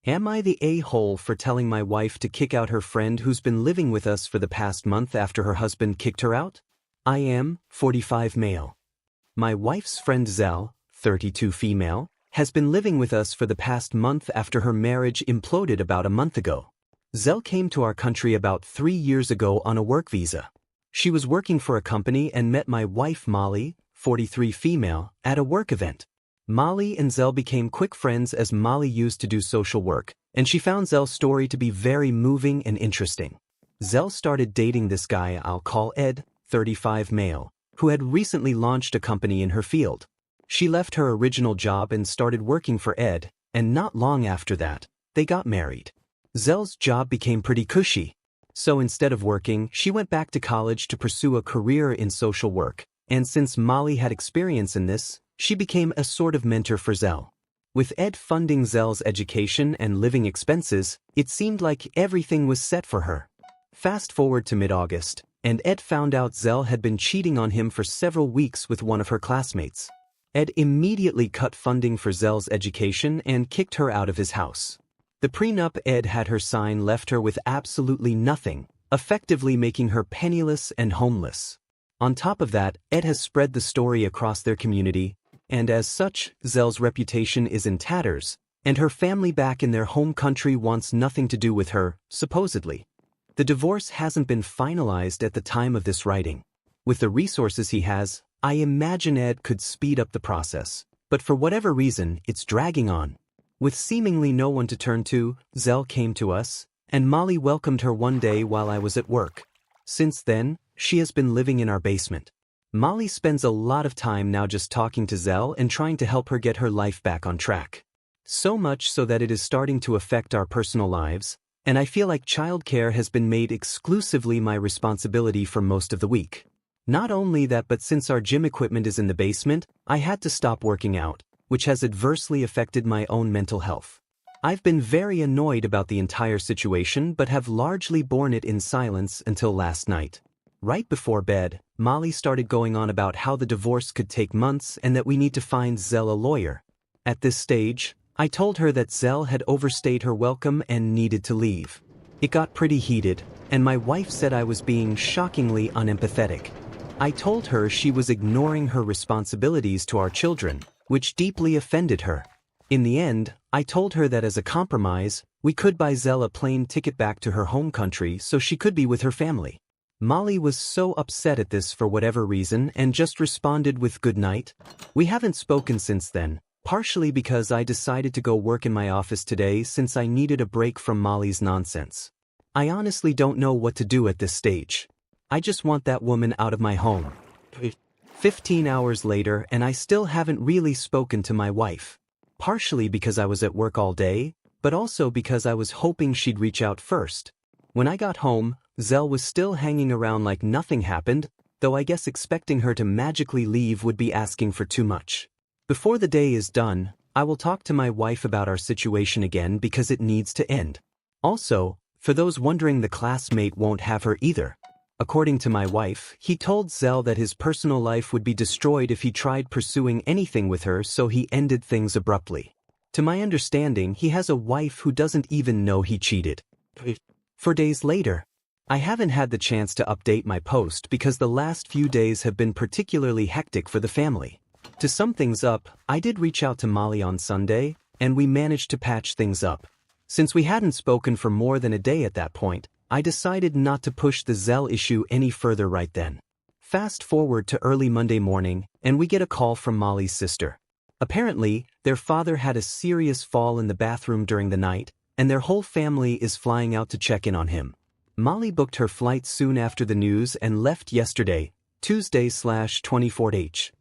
Am I the a-hole for telling my wife to kick out her friend who's been living with us for the past month after her husband kicked her out? I am, 45 male. My wife's friend Zell, 32 female, has been living with us for the past month after her marriage imploded about a month ago. Zell came to our country about 3 years ago on a work visa. She was working for a company and met my wife Molly, 43 female, at a work event. Molly and Zell became quick friends as Molly used to do social work, and she found Zell's story to be very moving and interesting. Zell started dating this guy I'll call Ed, 35 male, who had recently launched a company in her field. She left her original job and started working for Ed, and not long after that, they got married. Zell's job became pretty cushy. So instead of working, she went back to college to pursue a career in social work, and since Molly had experience in this, she became a sort of mentor for Zell. With Ed funding Zell's education and living expenses, it seemed like everything was set for her. Fast forward to mid-August, and Ed found out Zell had been cheating on him for several weeks with one of her classmates. Ed immediately cut funding for Zell's education and kicked her out of his house. The prenup Ed had her sign left her with absolutely nothing, effectively making her penniless and homeless. On top of that, Ed has spread the story across their community, and as such, Zell's reputation is in tatters, and her family back in their home country wants nothing to do with her, supposedly. The divorce hasn't been finalized at the time of this writing. With the resources he has, I imagine Ed could speed up the process, but for whatever reason, it's dragging on. With seemingly no one to turn to, Zell came to us, and Molly welcomed her one day while I was at work. Since then, she has been living in our basement. Molly spends a lot of time now just talking to Zell and trying to help her get her life back on track. So much so that it is starting to affect our personal lives, and I feel like childcare has been made exclusively my responsibility for most of the week. Not only that, but since our gym equipment is in the basement, I had to stop working out, which has adversely affected my own mental health. I've been very annoyed about the entire situation but have largely borne it in silence until last night. Right before bed, Molly started going on about how the divorce could take months and that we need to find Zell a lawyer. At this stage, I told her that Zell had overstayed her welcome and needed to leave. It got pretty heated, and my wife said I was being shockingly unempathetic. I told her she was ignoring her responsibilities to our children, which deeply offended her. In the end, I told her that as a compromise, we could buy Zell a plane ticket back to her home country so she could be with her family. Molly was so upset at this for whatever reason and just responded with good night. We haven't spoken since then, partially because I decided to go work in my office today since I needed a break from Molly's nonsense. I honestly don't know what to do at this stage. I just want that woman out of my home. 15 hours later and I still haven't really spoken to my wife. Partially because I was at work all day, but also because I was hoping she'd reach out first. When I got home, Zell was still hanging around like nothing happened, though I guess expecting her to magically leave would be asking for too much. Before the day is done, I will talk to my wife about our situation again because it needs to end. Also, for those wondering, the classmate won't have her either. According to my wife, he told Zell that his personal life would be destroyed if he tried pursuing anything with her, so he ended things abruptly. To my understanding, he has a wife who doesn't even know he cheated. 4 days later, I haven't had the chance to update my post because the last few days have been particularly hectic for the family. To sum things up, I did reach out to Molly on Sunday, and we managed to patch things up. Since we hadn't spoken for more than a day at that point, I decided not to push the Zell issue any further right then. Fast forward to early Monday morning, and we get a call from Molly's sister. Apparently, their father had a serious fall in the bathroom during the night, and their whole family is flying out to check in on him. Molly booked her flight soon after the news and left yesterday, Tuesday/24th.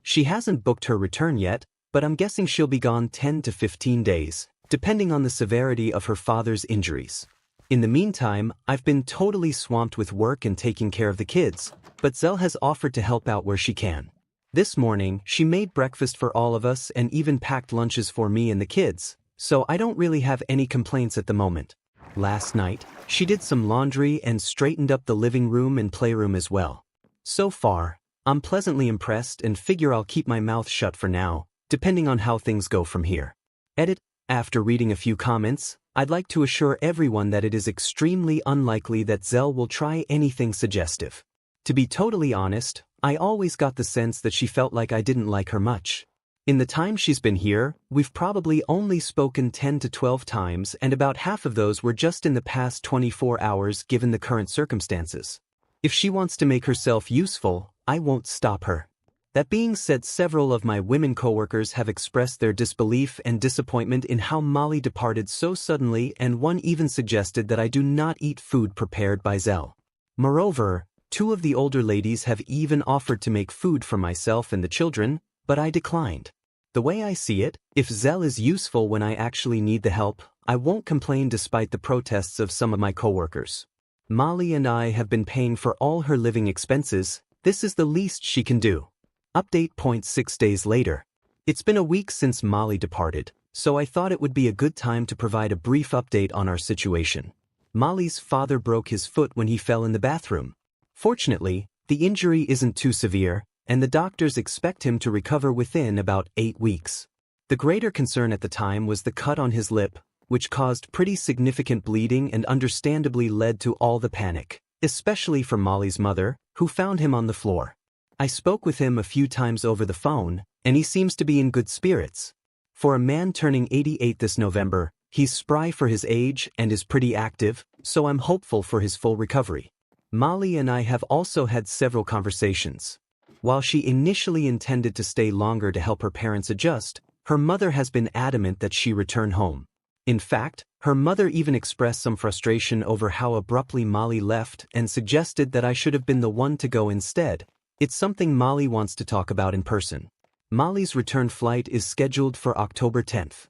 She hasn't booked her return yet, but I'm guessing she'll be gone 10 to 15 days, depending on the severity of her father's injuries. In the meantime, I've been totally swamped with work and taking care of the kids, but Zell has offered to help out where she can. This morning, she made breakfast for all of us and even packed lunches for me and the kids, so I don't really have any complaints at the moment. Last night, she did some laundry and straightened up the living room and playroom as well. So far, I'm pleasantly impressed and figure I'll keep my mouth shut for now, depending on how things go from here. Edit. After reading a few comments, I'd like to assure everyone that it is extremely unlikely that Zell will try anything suggestive. To be totally honest, I always got the sense that she felt like I didn't like her much. In the time she's been here, we've probably only spoken 10 to 12 times, and about half of those were just in the past 24 hours given the current circumstances. If she wants to make herself useful, I won't stop her. That being said, several of my women coworkers have expressed their disbelief and disappointment in how Molly departed so suddenly, and one even suggested that I do not eat food prepared by Zell. Moreover, two of the older ladies have even offered to make food for myself and the children, but I declined. The way I see it, if Zell is useful when I actually need the help, I won't complain despite the protests of some of my coworkers. Molly and I have been paying for all her living expenses. This is the least she can do. Update. 6 days later. It's been a week since Molly departed, so I thought it would be a good time to provide a brief update on our situation. Molly's father broke his foot when he fell in the bathroom. Fortunately, the injury isn't too severe, and the doctors expect him to recover within about 8 weeks. The greater concern at the time was the cut on his lip, which caused pretty significant bleeding and understandably led to all the panic, especially for Molly's mother, who found him on the floor. I spoke with him a few times over the phone, and he seems to be in good spirits. For a man turning 88 this November, he's spry for his age and is pretty active, so I'm hopeful for his full recovery. Molly and I have also had several conversations. While she initially intended to stay longer to help her parents adjust, her mother has been adamant that she return home. In fact, her mother even expressed some frustration over how abruptly Molly left and suggested that I should have been the one to go instead. It's something Molly wants to talk about in person. Molly's return flight is scheduled for October 10th.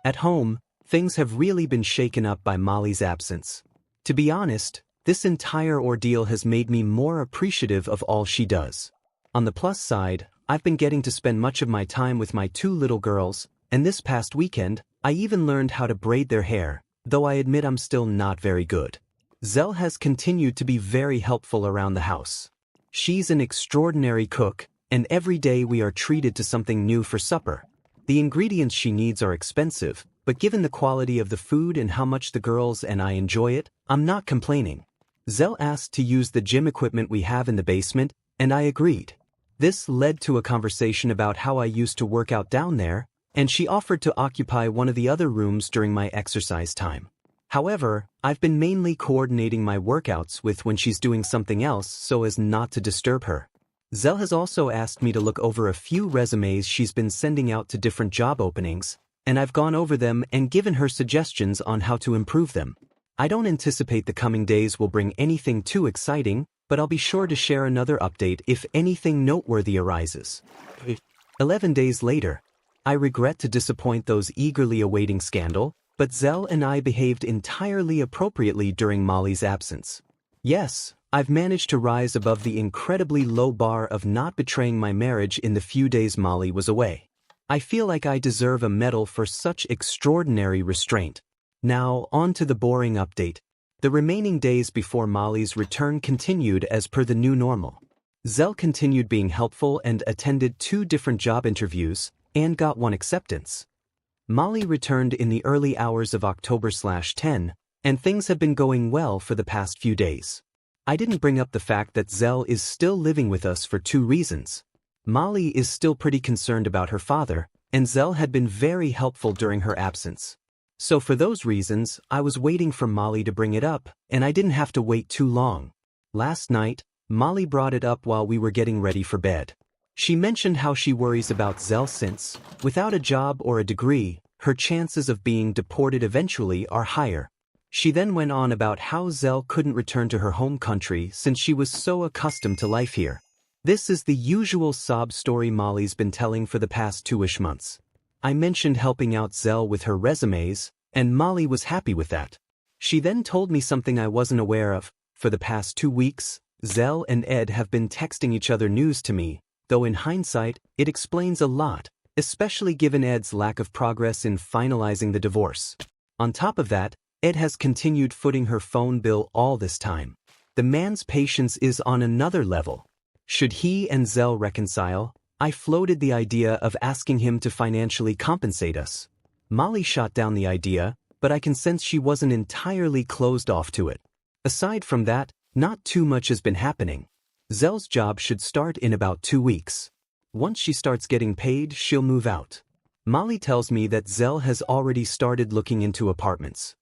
At home, things have really been shaken up by Molly's absence. To be honest, this entire ordeal has made me more appreciative of all she does. On the plus side, I've been getting to spend much of my time with my 2 little girls, and this past weekend, I even learned how to braid their hair, though I admit I'm still not very good. Zell has continued to be very helpful around the house. She's an extraordinary cook, and every day we are treated to something new for supper. The ingredients she needs are expensive, but given the quality of the food and how much the girls and I enjoy it, I'm not complaining. Zell asked to use the gym equipment we have in the basement, and I agreed. This led to a conversation about how I used to work out down there, and she offered to occupy one of the other rooms during my exercise time. However, I've been mainly coordinating my workouts with when she's doing something else so as not to disturb her. Zell has also asked me to look over a few resumes she's been sending out to different job openings, and I've gone over them and given her suggestions on how to improve them. I don't anticipate the coming days will bring anything too exciting, but I'll be sure to share another update if anything noteworthy arises. 11 days later. I regret to disappoint those eagerly awaiting scandal, but Zell and I behaved entirely appropriately during Molly's absence. Yes, I've managed to rise above the incredibly low bar of not betraying my marriage in the few days Molly was away. I feel like I deserve a medal for such extraordinary restraint. Now, on to the boring update. The remaining days before Molly's return continued as per the new normal. Zell continued being helpful and attended 2 different job interviews, and got 1 acceptance. Molly returned in the early hours of October/10, and things have been going well for the past few days. I didn't bring up the fact that Zell is still living with us for 2 reasons. Molly is still pretty concerned about her father, and Zell had been very helpful during her absence. So for those reasons, I was waiting for Molly to bring it up, and I didn't have to wait too long. Last night, Molly brought it up while we were getting ready for bed. She mentioned how she worries about Zell since, without a job or a degree, her chances of being deported eventually are higher. She then went on about how Zell couldn't return to her home country since she was so accustomed to life here. This is the usual sob story Molly's been telling for the past 2-ish months. I mentioned helping out Zell with her resumes, and Molly was happy with that. She then told me something I wasn't aware of. For the past 2 weeks, Zell and Ed have been texting each other news to me, though in hindsight, it explains a lot, especially given Ed's lack of progress in finalizing the divorce. On top of that, Ed has continued footing her phone bill all this time. The man's patience is on another level. Should he and Zell reconcile, I floated the idea of asking him to financially compensate us. Molly shot down the idea, but I can sense she wasn't entirely closed off to it. Aside from that, not too much has been happening. Zelle's job should start in about 2 weeks. Once she starts getting paid, she'll move out. Molly tells me that Zelle has already started looking into apartments.